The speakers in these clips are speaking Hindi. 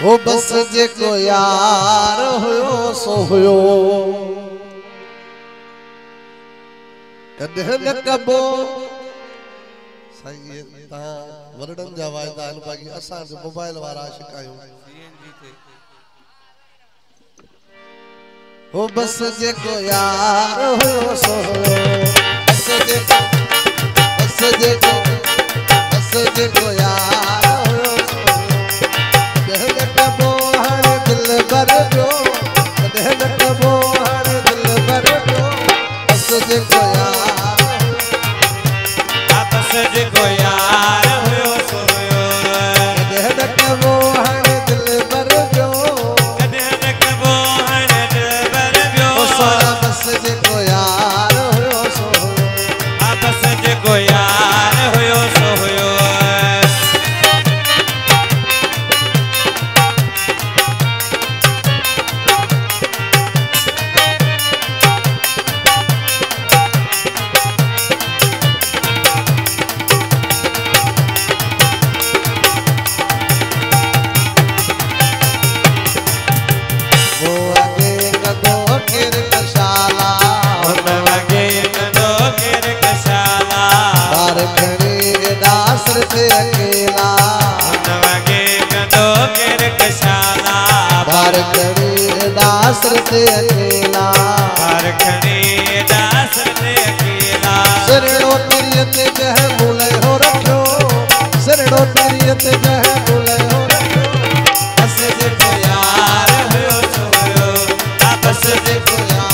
वो बस जेको यार हुयो सो हुयो कॾहिं न कबो साईं ता वरडन जा वायदा आहिनि बाक़ी असां जो मोबाइल वारा शिकायूं वो बस जेको यार हुयो सो हुयो बस जेको यार हुयो सो कॾहिं न कबो हाणे दिल भर पियो कॾहिं न कबो हाणे दिल भर पियो बस जेको यार बस जेको यार हुयो सो हुयो कॾहिं न कबो हाणे दिल भर पियो कॾहिं न कबो हाणे दिल भर पियो बस जेको यार हुयो सो हुयो बस जेको यार हुयो सो हुयो अकेला नवगे गदो केर कशाला बार खड़ी दासर ते अकेला बार खड़ी दासर ते अकेला सरड़ो तिरियत जह मुले हो रखो सरड़ो तिरियत जह मुले हो रखो बस जेको यार हुयो सो हुयो बस जेको यार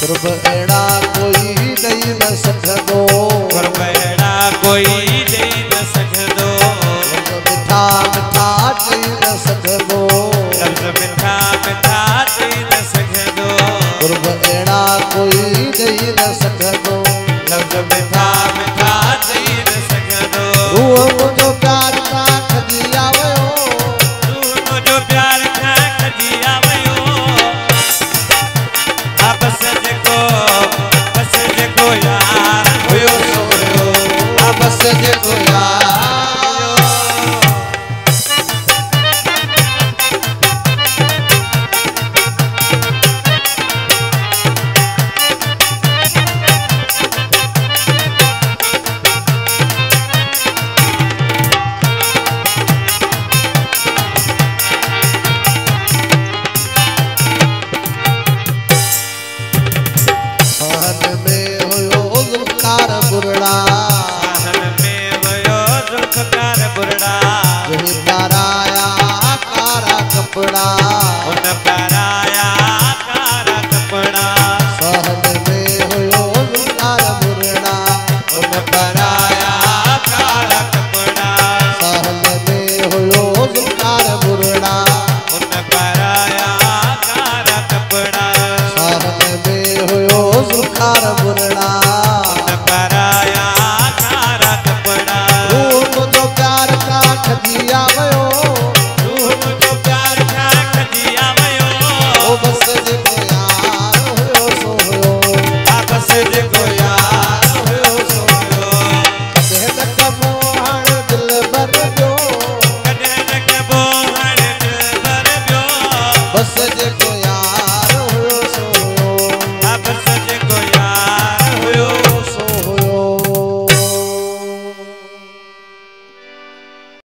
कुर्ब एड़ा कोई दई न सकदो कुर्ब एड़ा कोई दई न सकदो मिठा मिठा दई न सकदो लफ्ज़ मिठा मिठा दई न सकदो कुर्ब एड़ा कोई दई न सकदो लफ्ज़ मिठा मिठा दई न सकदो रूह मुझो प्यार का खजिया वयो रूह मुझो प्यार का खजिया वयो बस जेको यार हुयो सो हुयो बस जेको यार कपड़ा उन पराया कारा कपड़ा सहन में हुयो ज़ुल्फ़ार बुरड़ा उन पराया कारा कपड़ा सहन में हुयो ज़ुल्फ़ार बुरड़ा उन पराया कारा कपड़ा सहन में हुयो ज़ुल्फ़ार बुरड़ा उन पराया कारा कपड़ा रूह मुझो प्यार का खजिया वयो बस जेको यार हुयो सो हुयो बस जेको यार हुयो सो हुयो कॾहिं न कबो हाणे दिल भर पियो कॾहिं न कबो हाणे दिल भर पियो बस